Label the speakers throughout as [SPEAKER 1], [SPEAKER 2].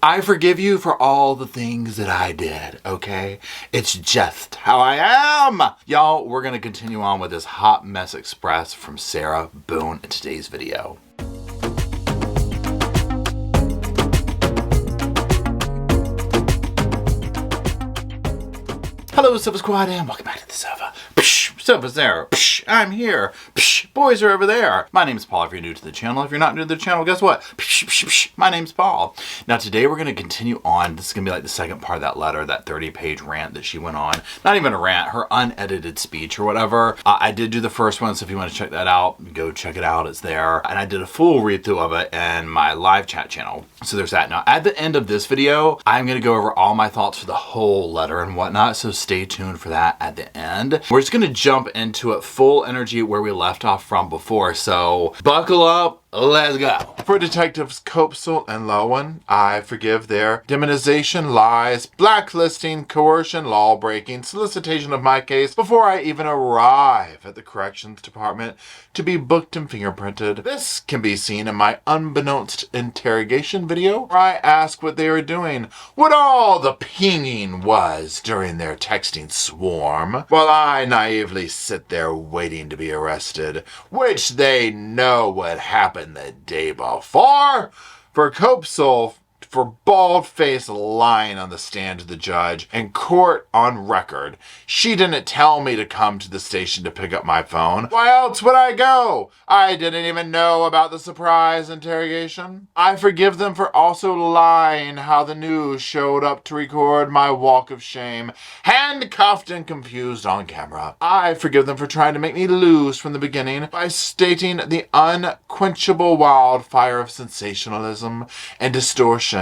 [SPEAKER 1] I forgive you for all the things that I did, okay? It's just how I am. Y'all, we're gonna continue on with this Hot Mess Express from Sarah Boone in today's video. Hello, Sofa Squad, and welcome back to the sofa. Psh, Sofa's there. Psh, I'm here. Psh, boys are over there. My name's Paul if you're new to the channel. If you're not new to the channel, guess what? Psh, psh, psh, my name's Paul. Now today we're going to continue on. This is going to be like the second part of that letter, that 30-page rant that she went on. Not even a rant, her unedited speech or whatever. I did do the first one, so if you want to check that out, go check it out. It's there. And I did a full read-through of it in my live chat channel. So there's that. Now at the end of this video, I'm going to go over all my thoughts for the whole letter and whatnot. So stay tuned for that at the end. We're just going to jump into it full energy where we left off from before. So buckle up. Let's go. For Detectives Copesel and Lowen, I forgive their demonization, lies, blacklisting, coercion, law-breaking, solicitation of my case before I even arrive at the corrections department to be booked and fingerprinted. This can be seen in my unbeknownst interrogation video where I ask what they were doing, what all the pinging was during their texting swarm, while I naively sit there waiting to be arrested, which they know would happen the day before. For Copesel, for bald-faced lying on the stand to the judge and court on record. She didn't tell me to come to the station to pick up my phone. Why else would I go? I didn't even know about the surprise interrogation. I forgive them for also lying how the news showed up to record my walk of shame, handcuffed and confused on camera. I forgive them for trying to make me lose from the beginning by stating the unquenchable wildfire of sensationalism and distortion,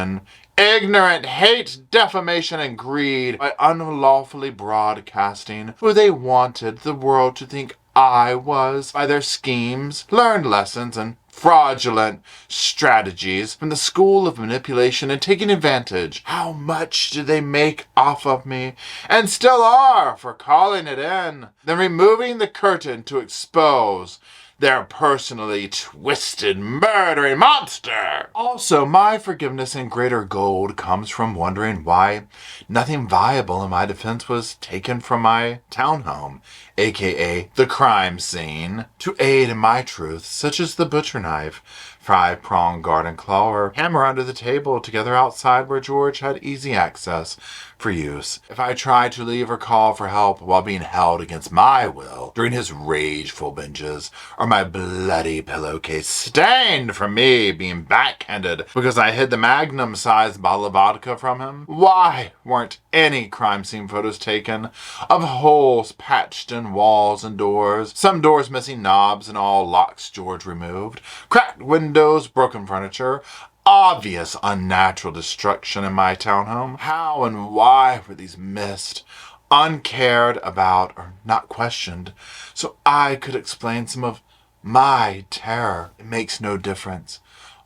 [SPEAKER 1] ignorant hate, defamation, and greed by unlawfully broadcasting who they wanted the world to think I was by their schemes, learned lessons, and fraudulent strategies from the school of manipulation and taking advantage. How much did they make off of me, and still are, for calling it in, then removing the curtain to expose their personally twisted, murdering monster. Also, my forgiveness in greater gold comes from wondering why nothing viable in my defense was taken from my townhome, aka the crime scene, to aid in my truth, such as the butcher knife, 5-pronged garden claw, or hammer under the table together outside where George had easy access for use if I tried to leave or call for help while being held against my will during his rageful binges, or my bloody pillowcase stained from me being backhanded because I hid the magnum-sized bottle of vodka from him. Why weren't any crime scene photos taken of holes patched in walls and doors, some doors missing knobs and all locks George removed, cracked windows, broken furniture, obvious unnatural destruction in my townhome? How and why were these missed, uncared about, or not questioned, so I could explain some of my terror? It makes no difference.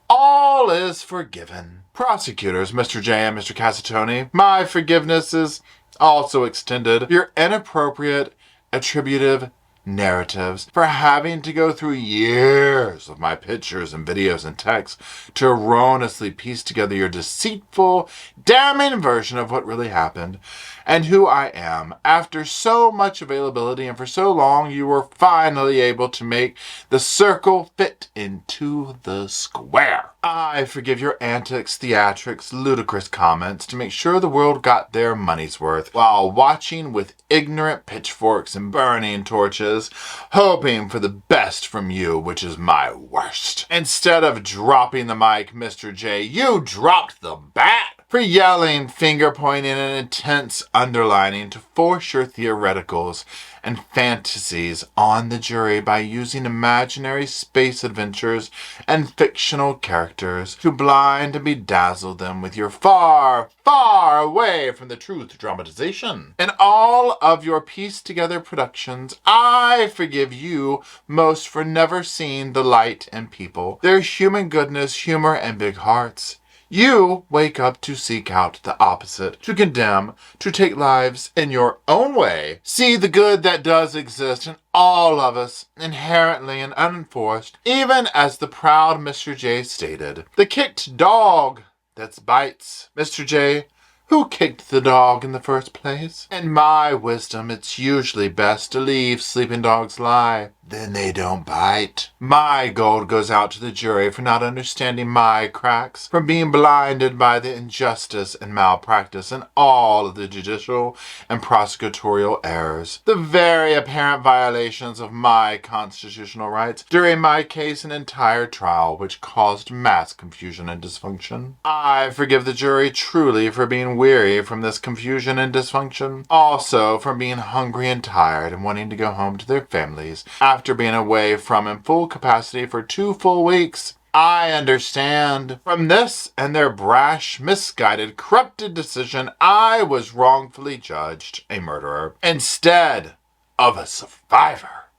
[SPEAKER 1] All is forgiven. Prosecutors, Mr. J and Mr. Cassatoni, my forgiveness is also extended. Your inappropriate, attributive narratives for having to go through years of my pictures and videos and texts to erroneously piece together your deceitful, damning version of what really happened and who I am. After so much availability and for so long, you were finally able to make the circle fit into the square. I forgive your antics, theatrics, ludicrous comments to make sure the world got their money's worth while watching with ignorant pitchforks and burning torches, hoping for the best from you, which is my worst. Instead of dropping the mic, Mr. J, you dropped the bat for yelling, finger-pointing, and intense underlining to force your theoreticals and fantasies on the jury by using imaginary space adventures and fictional characters to blind and bedazzle them with your far, far away from the truth dramatization. In all of your pieced-together productions, I forgive you most for never seeing the light in people, their human goodness, humor, and big hearts. You wake up to seek out the opposite, to condemn, to take lives in your own way. See the good that does exist in all of us, inherently and unenforced, even as the proud Mr. J stated. The kicked dog that's bites. Mr. J, who kicked the dog in the first place? In my wisdom, it's usually best to leave sleeping dogs lie. Then they don't bite. My gold goes out to the jury for not understanding my cracks, from being blinded by the injustice and malpractice in all of the judicial and prosecutorial errors, the very apparent violations of my constitutional rights during my case and entire trial, which caused mass confusion and dysfunction. I forgive the jury truly for being weary from this confusion and dysfunction, also from being hungry and tired and wanting to go home to their families after being away from in full capacity for 2 full weeks. I understand. From this and their brash, misguided, corrupted decision, I was wrongfully judged a murderer instead of a survivor.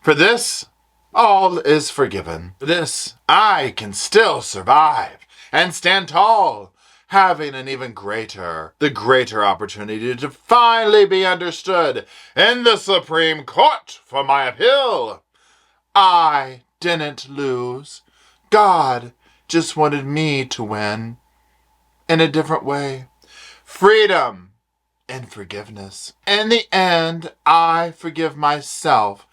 [SPEAKER 1] For this, all is forgiven. For this, I can still survive and stand tall, having an even greater opportunity to finally be understood in the Supreme Court for my appeal. I didn't lose. God just wanted me to win in a different way. Freedom and forgiveness. In the end, I forgive myself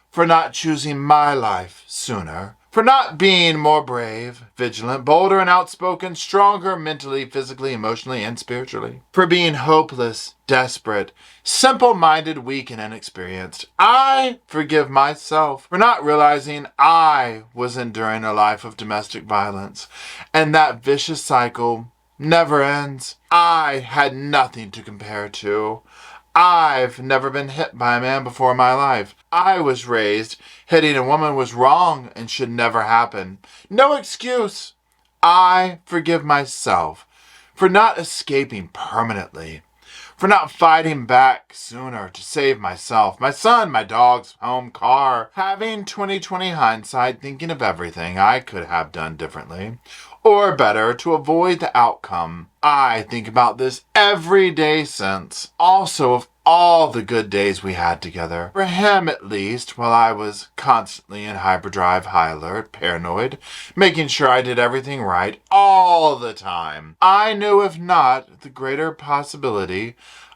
[SPEAKER 1] for not choosing my life sooner, for not being more brave, vigilant, bolder, and outspoken, stronger mentally, physically, emotionally, and spiritually, for being hopeless, desperate, simple-minded, weak, and inexperienced. I forgive myself for not realizing I was enduring a life of domestic violence, and that vicious cycle never ends. I had nothing to compare to. I've never been hit by a man before in my life. I was raised hitting a woman was wrong and should never happen. No excuse. I forgive myself for not escaping permanently, for not fighting back sooner to save myself, my son, my dogs, home, car, having 20/20 hindsight, thinking of everything I could have done differently, or better, to avoid the outcome. I think about this every day since. Also of all the good days we had together. For him, at least, while I was constantly in hyperdrive, high alert, paranoid, making sure I did everything right all the time. I knew if not, the greater possibility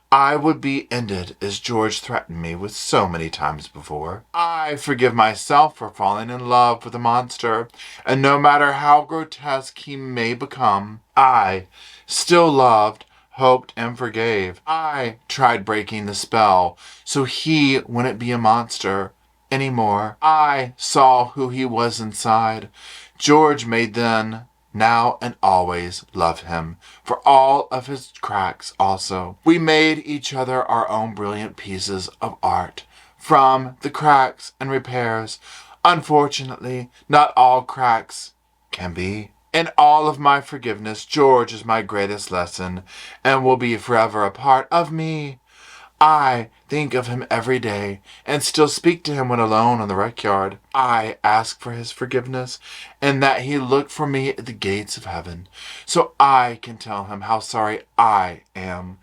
[SPEAKER 1] I would be ended as George threatened me with so many times before. I forgive myself for falling in love with a monster, and no matter how grotesque he may become, I still loved, hoped, and forgave. I tried breaking the spell so he wouldn't be a monster anymore. I saw who he was inside. George made then, now and always, love him for all of his cracks also. We made each other our own brilliant pieces of art from the cracks and repairs. Unfortunately, not all cracks can be. In all of my forgiveness, George is my greatest lesson and will be forever a part of me. I think of him every day and still speak to him when alone on the rec yard. I ask for his forgiveness and that he look for me at the gates of heaven so I can tell him how sorry I am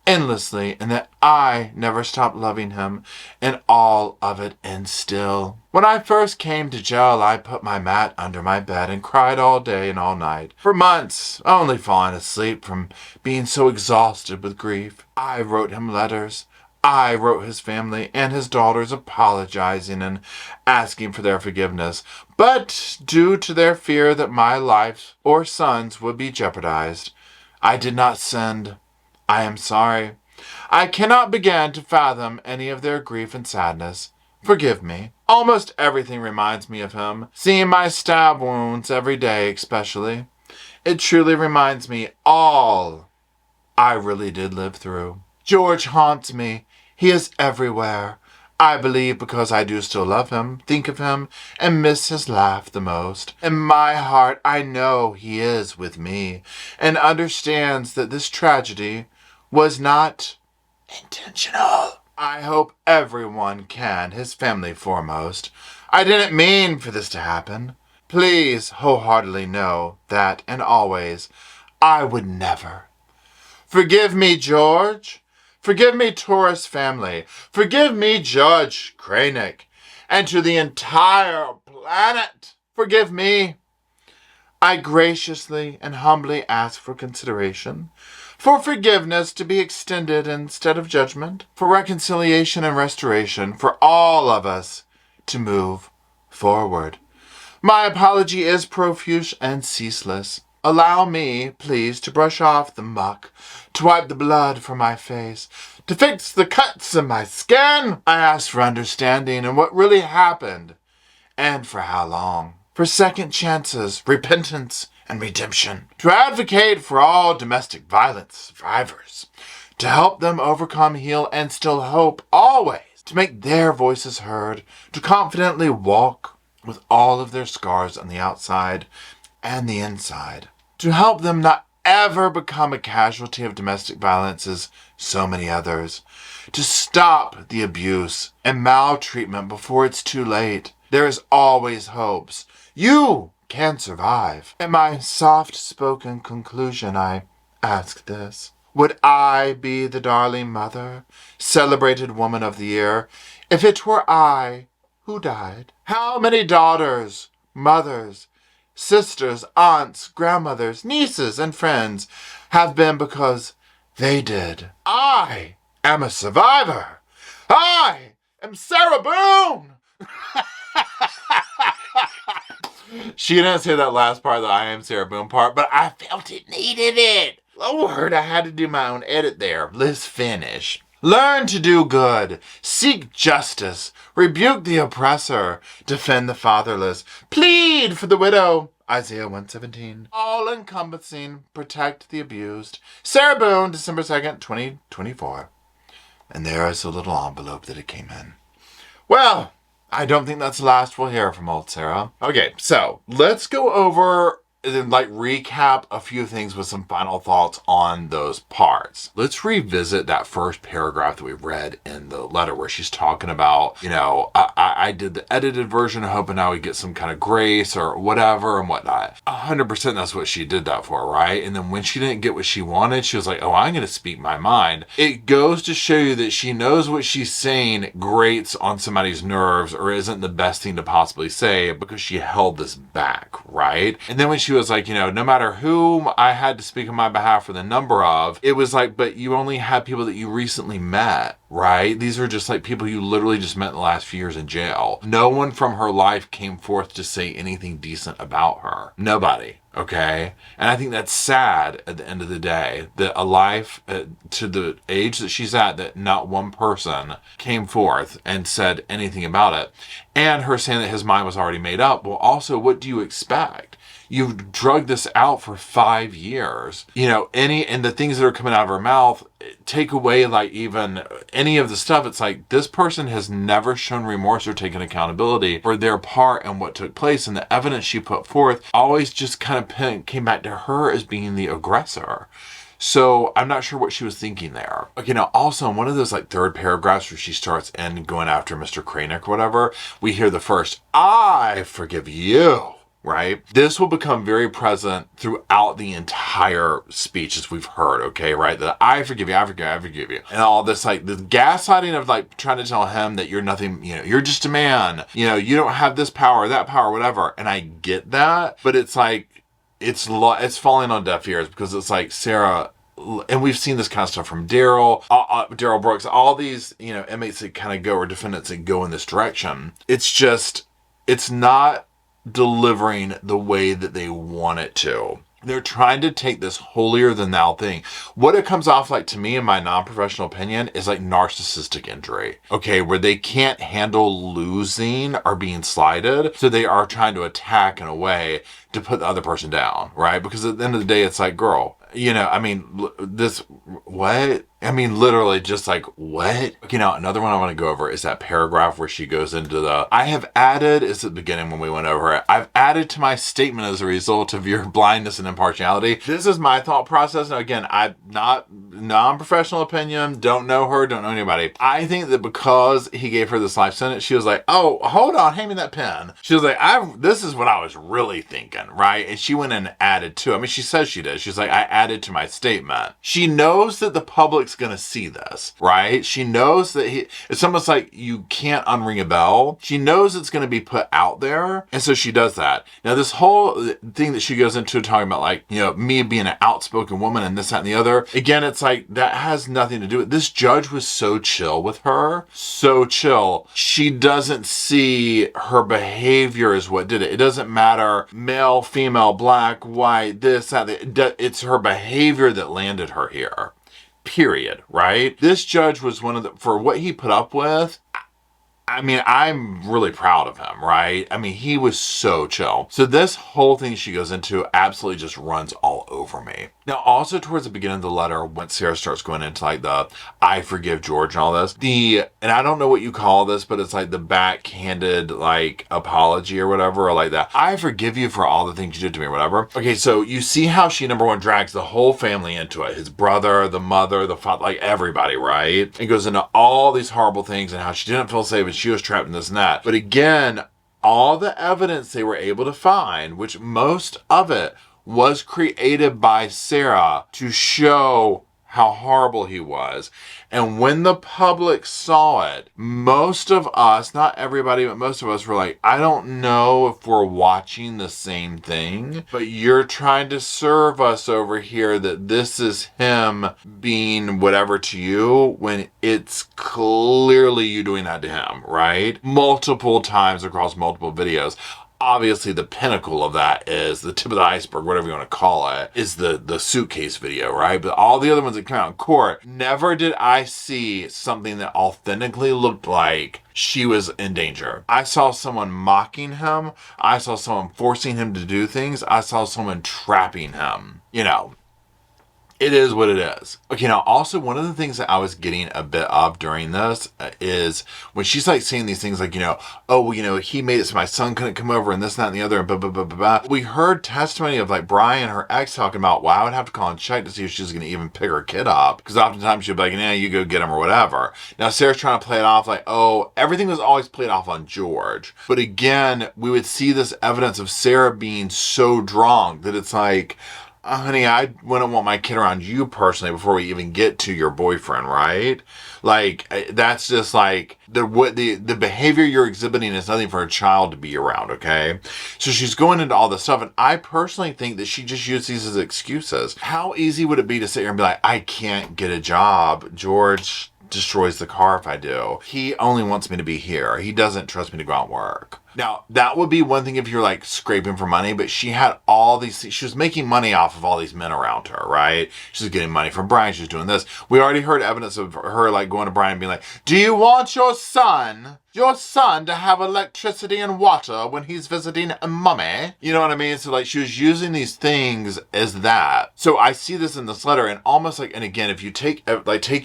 [SPEAKER 1] endlessly and that I never stopped loving him and all of it and still. When I first came to jail, I put my mat under my bed and cried all day and all night. For months, only falling asleep from being so exhausted with grief. I wrote him letters. I wrote his family and his daughters apologizing and asking for their forgiveness. But due to their fear that my life or son's would be jeopardized, I did not send. I am sorry. I cannot begin to fathom any of their grief and sadness. Forgive me. Almost everything reminds me of him. Seeing my stab wounds every day especially. It truly reminds me all I really did live through. George haunts me. He is everywhere. I believe because I do still love him, think of him, and miss his laugh the most. In my heart, I know he is with me and understands that this tragedy was not intentional. I hope everyone can, his family foremost. I didn't mean for this to happen. Please wholeheartedly know that, and always, I would never. Forgive me, George. Forgive me, Taurus family. Forgive me, Judge Kranick. And to the entire planet, forgive me. I graciously and humbly ask for consideration, for forgiveness to be extended instead of judgment, for reconciliation and restoration, for all of us to move forward. My apology is profuse and ceaseless. Allow me, please, to brush off the muck, to wipe the blood from my face, to fix the cuts in my skin. I ask for understanding in what really happened, and for how long. For second chances, repentance, and redemption. To advocate for all domestic violence survivors. To help them overcome, heal, and still hope always. To make their voices heard. To confidently walk with all of their scars on the outside and the inside. To help them not ever become a casualty of domestic violence as so many others. To stop the abuse and maltreatment before it's too late. There is always hopes. You can survive. In my soft-spoken conclusion, I ask this. Would I be the darling mother, celebrated woman of the year, if it were I who died? How many daughters, mothers, sisters, aunts, grandmothers, nieces, and friends have been because they did? I am a survivor. I am Sarah Boone. She didn't say that last part, the I am Sarah Boone part, but I felt it needed it. Lord, I had to do my own edit there. Let's finish. Learn to do good. Seek justice. Rebuke the oppressor. Defend the fatherless. Plead for the widow. Isaiah 1:17. All-encompassing. Protect the abused. Sarah Boone, December 2nd, 2024. And there is a little envelope that it came in. Well, I don't think that's the last we'll hear from old Sarah. Okay, so let's go over and recap a few things with some final thoughts on those parts. Let's revisit that first paragraph that we read in the letter where she's talking about, I did the edited version hoping I would get some kind of grace or whatever and whatnot. 100% that's what she did that for, right? And then when she didn't get what she wanted, she was like, oh, I'm going to speak my mind. It goes to show you that she knows what she's saying grates on somebody's nerves or isn't the best thing to possibly say because she held this back, right? And then when she was like, no matter whom I had to speak on my behalf or the number of, it was like, but you only had people that you recently met, right? These are just like people you literally just met in the last few years in jail. No one from her life came forth to say anything decent about her. Nobody. Okay. And I think that's sad at the end of the day, that a life to the age that she's at, that not one person came forth and said anything about it. And her saying that his mind was already made up. Well, also, what do you expect? You've drugged this out for 5 years. And the things that are coming out of her mouth, take away even any of the stuff. It's like this person has never shown remorse or taken accountability for their part in what took place. And the evidence she put forth always just kind of came back to her as being the aggressor. So I'm not sure what she was thinking there. Also in one of those third paragraphs where she starts going after Mr. Kranick or whatever, we hear the first, I forgive you. Right? This will become very present throughout the entire speech as we've heard, okay, right? That I forgive you, I forgive you, I forgive you. And all this, the gaslighting of trying to tell him that you're nothing, you're just a man, you don't have this power, that power, whatever. And I get that, but it's it's falling on deaf ears because it's Sarah, and we've seen this kind of stuff from Daryl Brooks, all these, inmates that kind of go, or defendants that go in this direction. It's not delivering the way that they want it to. They're trying to take this holier than thou thing. What it comes off to me, in my non-professional opinion, is narcissistic injury. Okay, where they can't handle losing or being slighted, so they are trying to attack in a way to put the other person down, right? Because at the end of the day, it's girl, what? Literally just what? Another one I want to go over is that paragraph where she goes into I have added, is at the beginning when we went over it, I've added to my statement as a result of your blindness and impartiality. This is my thought process. Now, again, I'm not non-professional opinion, don't know her, don't know anybody. I think that because he gave her this life sentence, she was like, oh, hold on, hand me that pen. She was like, this is what I was really thinking, right? And she went and added to it. She says she did. She's like, I added to my statement. She knows that the public's public's gonna see this, right? She knows that it's almost like you can't unring a bell. She knows it's gonna be put out there, and so she does that. Now, this whole thing that she goes into talking about, like, you know, me being an outspoken woman and this, that, and the other, again, it's like, that has nothing to do with, this judge was so chill with her, so chill. She doesn't see her behavior as what did it. It doesn't matter, male, female, black, white, this, that, it's her behavior that landed her here. Period, right? This judge was one of the, for what he put up with, I mean, I'm really proud of him, right? I mean, he was so chill. So this whole thing she goes into absolutely just runs all over me. Now, also towards the beginning of the letter, when Sarah starts going into like the, I forgive George and all this, and I don't know what you call this, but it's like the backhanded like apology or whatever, or like that. I forgive you for all the things you did to me or whatever. Okay, so you see how she, number one, drags the whole family into it. His brother, the mother, the father, like everybody, right? And goes into all these horrible things and how she didn't feel safe and she was trapped in this and that. But again, all the evidence they were able to find, which most of it was created by Sarah to show how horrible he was. And when the public saw it, most of us, not everybody, but most of us were like, I don't know if we're watching the same thing, but you're trying to serve us over here that this is him being whatever to you when it's clearly you doing that to him, right? Multiple times across multiple videos. Obviously, the pinnacle of that is the tip of the iceberg, whatever you want to call it, is the suitcase video, right? But all the other ones that come out in court, never did I see something that authentically looked like she was in danger. I saw someone mocking him. I saw someone forcing him to do things. I saw someone trapping him. You know, it is what it is. Okay, now also one of the things that I was getting a bit of during this is when she's like saying these things like, you know, oh, well, you know, he made it so my son couldn't come over and this, that, and the other, and blah, blah, blah, blah, blah. We heard testimony of like Brian, her ex, talking about, well, I would have to call and check to see if she's going to even pick her kid up. Because oftentimes she'd be like, yeah, you go get him or whatever. Now Sarah's trying to play it off like, oh, everything was always played off on George. But again, we would see this evidence of Sarah being so drawn that it's like, honey, I wouldn't want my kid around you personally before we even get to your boyfriend, right? Like, that's just like, the behavior you're exhibiting is nothing for a child to be around, okay? So she's going into all this stuff, and I personally think that she just used these as excuses. How easy would it be to sit here and be like, I can't get a job, George destroys the car if I do. He only wants me to be here. He doesn't trust me to go out and work. Now, that would be one thing if you're like scraping for money, but she had all these, she was making money off of all these men around her, right? She's getting money from Brian. She's doing this. We already heard evidence of her like going to Brian and being like, do you want your son to have electricity and water when he's visiting a mummy? You know what I mean? So like she was using these things as that. So I see this in this letter and almost like, and again, if you take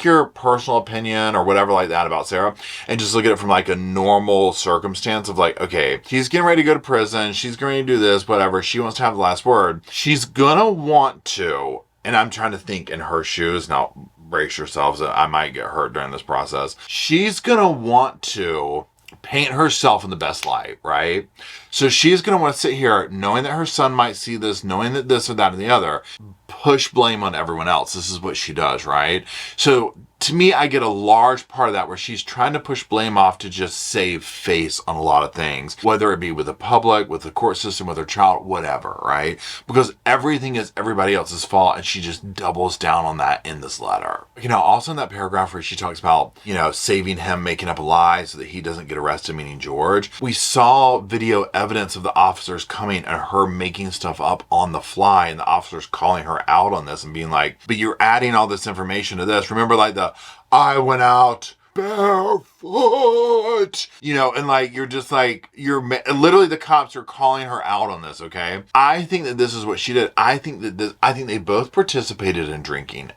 [SPEAKER 1] your personal opinion or whatever like that about Sarah and just look at it from like a normal circumstance of like, okay, he's getting ready to go to prison. She's going to do this, whatever. She wants to have the last word. She's going to want to, and I'm trying to think in her shoes. Now, brace yourselves. I might get hurt during this process. She's going to want to paint herself in the best light, right? So she's going to want to sit here knowing that her son might see this, knowing that this or that and the other, push blame on everyone else. This is what she does, right? So to me, I get a large part of that where she's trying to push blame off to just save face on a lot of things, whether it be with the public, with the court system, with her child, whatever, right? Because everything is everybody else's fault, and she just doubles down on that in this letter. You know, also in that paragraph where she talks about, you know, saving him, making up a lie so that he doesn't get arrested, meaning George. We saw video evidence of the officers coming and her making stuff up on the fly, and the officers calling her out on this and being like, but you're adding all this information to this. Remember like I went out barefoot, you know, and like, you're just like, literally the cops are calling her out on this, okay? I think that this is what she did. I think they both participated in drinking.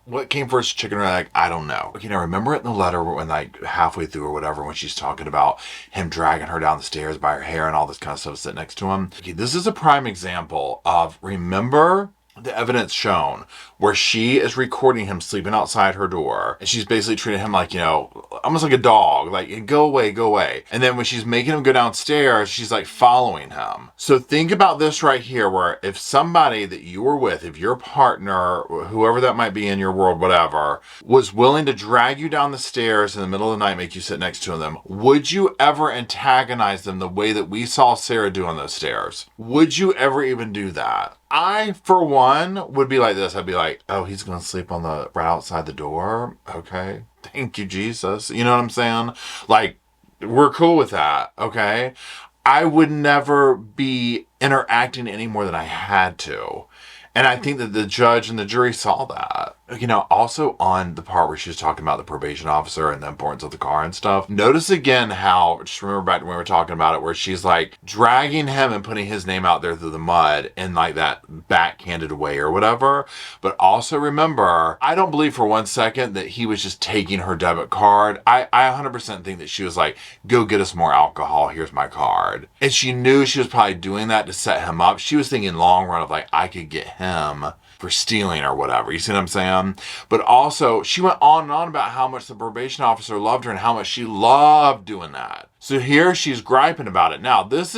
[SPEAKER 1] What came first, chicken or egg? I don't know. Okay, now remember it in the letter when like halfway through or whatever, when she's talking about him dragging her down the stairs by her hair and all this kind of stuff sitting next to him. Okay, this is a prime example of, remember the evidence shown where she is recording him sleeping outside her door, and she's basically treating him like, almost like a dog, like, go away, go away. And then when she's making him go downstairs, she's like following him. So think about this right here, where if somebody that you were with, if your partner, whoever that might be in your world, whatever, was willing to drag you down the stairs in the middle of the night, make you sit next to them, would you ever antagonize them the way that we saw Sarah do on those stairs? Would you ever even do that? I, for one, would be like this. I'd be like, oh, he's going to sleep on the right outside the door? Okay. Thank you, Jesus. You know what I'm saying? Like, we're cool with that, okay? I would never be interacting any more than I had to. And I think that the judge and the jury saw that. Also on the part where she was talking about the probation officer and the importance of the car and stuff, notice again how, just remember back when we were talking about it, where she's like dragging him and putting his name out there through the mud in like that backhanded way or whatever. But also remember, I don't believe for 1 second that he was just taking her debit card. I 100% think that she was like, go get us more alcohol, here's my card. And she knew she was probably doing that to set him up. She was thinking long run of like, I could get him for stealing or whatever. You see what I'm saying? But also, she went on and on about how much the probation officer loved her and how much she loved doing that. So here she's griping about it. Now, if this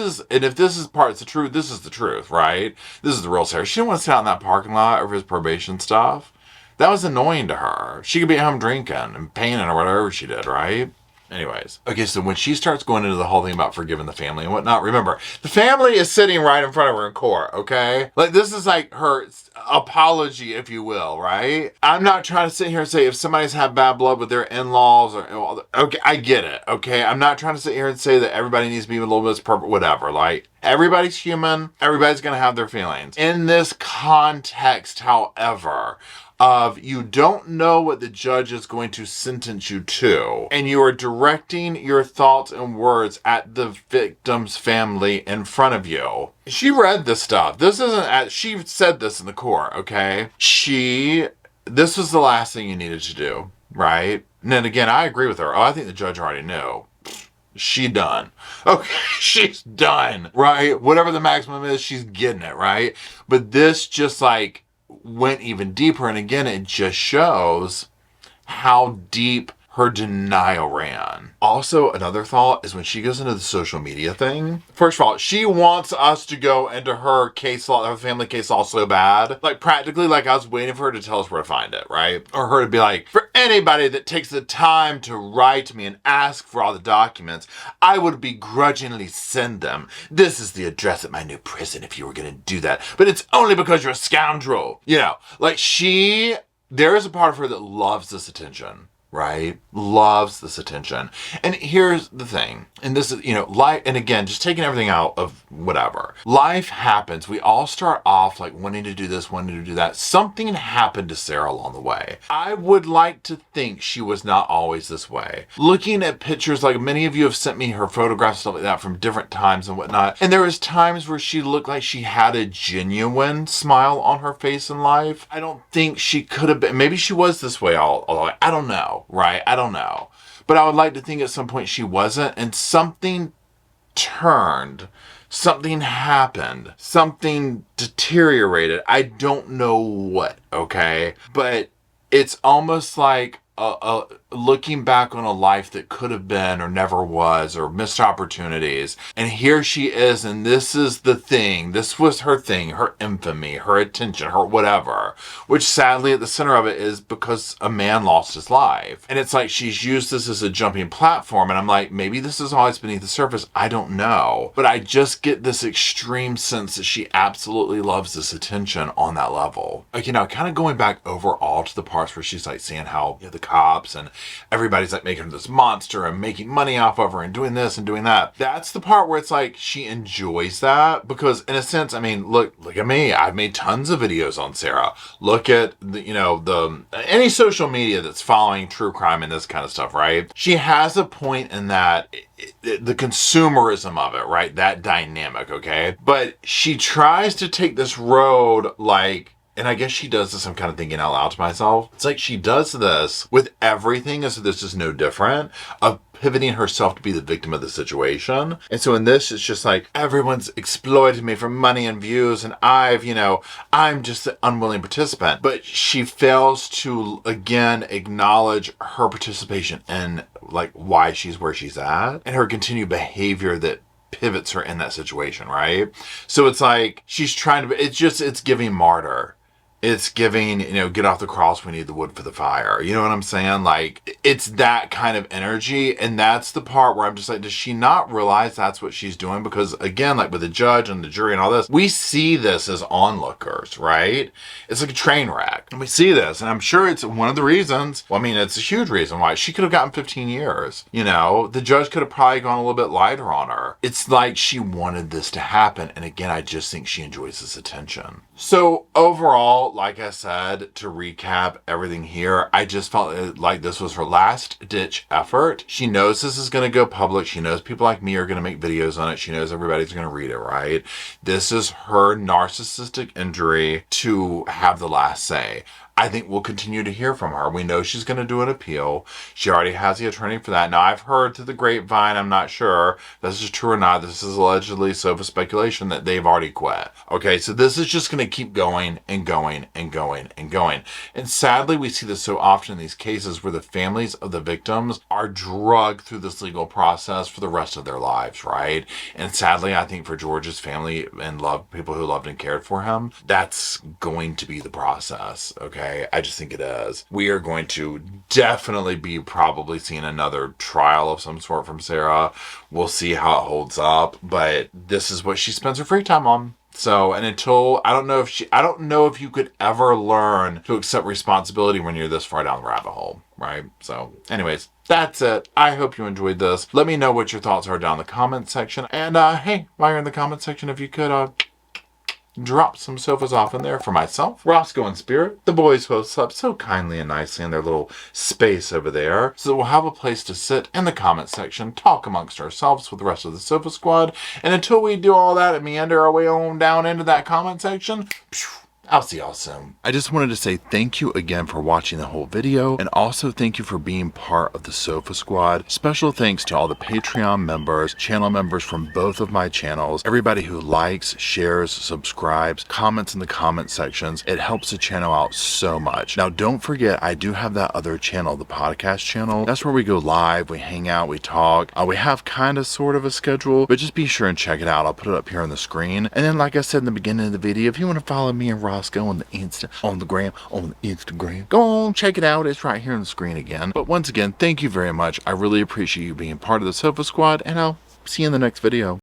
[SPEAKER 1] is part's the truth, this is the truth, right? This is the real Sarah. She didn't want to sit out in that parking lot over his probation stuff. That was annoying to her. She could be at home drinking and painting or whatever she did, right? Anyways, okay, so when she starts going into the whole thing about forgiving the family and whatnot, remember, the family is sitting right in front of her in court, okay? Like, this is like her apology, if you will, right? I'm not trying to sit here and say if somebody's had bad blood with their in-laws or, okay, I get it, okay? I'm not trying to sit here and say that everybody needs to be a little bit perfect, whatever. Like, everybody's human. Everybody's going to have their feelings. In this context, however, of you don't know what the judge is going to sentence you to, and you are directing your thoughts and words at the victim's family in front of you. She read this stuff. She said this in the court, okay? This was the last thing you needed to do, right? And then again, I agree with her. Oh, I think the judge already knew. She done. Okay, she's done, right? Whatever the maximum is, she's getting it, right? But this just like went even deeper, and again, it just shows how deep her denial ran. Also, another thought is when she goes into the social media thing, first of all, she wants us to go into her case law, her family case law so bad. Like, practically, like I was waiting for her to tell us where to find it, right? Or her to be like, for anybody that takes the time to write me and ask for all the documents, I would begrudgingly send them. This is the address at my new prison if you were going to do that. But it's only because you're a scoundrel. Like there is a part of her that loves this attention. Right? Loves this attention. And here's the thing. And this is, life, and again, just taking everything out of whatever. Life happens. We all start off like wanting to do this, wanting to do that. Something happened to Sarah along the way. I would like to think she was not always this way. Looking at pictures, like many of you have sent me her photographs, stuff like that from different times and whatnot. And there was times where she looked like she had a genuine smile on her face in life. I don't think she could have been, maybe she was this way although I don't know. Right? I don't know. But I would like to think at some point she wasn't, and something turned, something happened, something deteriorated. I don't know what, okay? But it's almost like looking back on a life that could have been or never was, or missed opportunities. And here she is, and this is the thing. This was her thing, her infamy, her attention, her whatever. Which sadly at the center of it is because a man lost his life. And it's like she's used this as a jumping platform. And I'm like, maybe this is always beneath the surface. I don't know. But I just get this extreme sense that she absolutely loves this attention on that level. Like, kind of going back overall to the parts where she's like saying how the cops and everybody's like making her this monster and making money off of her and doing this and doing that. That's the part where it's like she enjoys that, because in a sense, I mean, look at me. I've made tons of videos on Sarah. Look at any social media that's following true crime and this kind of stuff, right? She has a point in that the consumerism of it, right? That dynamic, okay? But she tries to take this road like and I guess she does this, I'm kind of thinking out loud to myself. It's like she does this with everything as if this is no different, of pivoting herself to be the victim of the situation. And so in this, it's just like, everyone's exploited me for money and views, and I'm just the unwilling participant. But she fails to, again, acknowledge her participation in, like, why she's where she's at, and her continued behavior that pivots her in that situation, right? So it's like, she's trying to, it's giving martyr. It's giving, get off the cross, we need the wood for the fire. You know what I'm saying? Like, it's that kind of energy. And that's the part where I'm just like, does she not realize that's what she's doing? Because again, like with the judge and the jury and all this, we see this as onlookers, right? It's like a train wreck. And we see this, and I'm sure it's one of the reasons, well, I mean, it's a huge reason why she could have gotten 15 years. The judge could have probably gone a little bit lighter on her. It's like she wanted this to happen. And again, I just think she enjoys this attention. So overall, like I said, to recap everything here, I just felt like this was her last ditch effort. She knows this is going to go public. She knows people like me are going to make videos on it. She knows everybody's going to read it, right? This is her narcissistic injury to have the last say. I think we'll continue to hear from her. We know she's going to do an appeal. She already has the attorney for that. Now, I've heard through the grapevine, I'm not sure if this is true or not. This is allegedly sofa speculation that they've already quit. Okay, so this is just going to keep going and going and going and going. And sadly, we see this so often in these cases where the families of the victims are drugged through this legal process for the rest of their lives, right? And sadly, I think for George's family and people who loved and cared for him, that's going to be the process, okay? I just think it is. We are going to definitely be probably seeing another trial of some sort from Sarah. We'll see how it holds up, but this is what she spends her free time on. So, and until, I don't know if you could ever learn to accept responsibility when you're this far down the rabbit hole, right? So, anyways, that's it. I hope you enjoyed this. Let me know what your thoughts are down in the comment section. And, hey, while you're in the comment section, if you could, drop some sofas off in there for myself, Rosco, and Spirit, the boys who have slept so kindly and nicely in their little space over there, so that we'll have a place to sit in the comment section, talk amongst ourselves with the rest of the Sofa Squad. And until we do all that and meander our way on down into that comment section, I'll see y'all soon. I just wanted to say thank you again for watching the whole video, and also thank you for being part of the Sofa Squad. Special thanks to all the Patreon members, channel members from both of my channels, everybody who likes, shares, subscribes, comments in the comment sections. It helps the channel out so much. Now, don't forget, I do have that other channel, the podcast channel. That's where we go live, we hang out, we talk. We have kind of sort of a schedule, but just be sure and check it out. I'll put it up here on the screen. And then, like I said in the beginning of the video, if you want to follow me and Rosco on the Instagram, go on, check it out. It's right here on the screen again. But once again, thank you very much. I really appreciate you being part of the Sofa Squad, and I'll see you in the next video.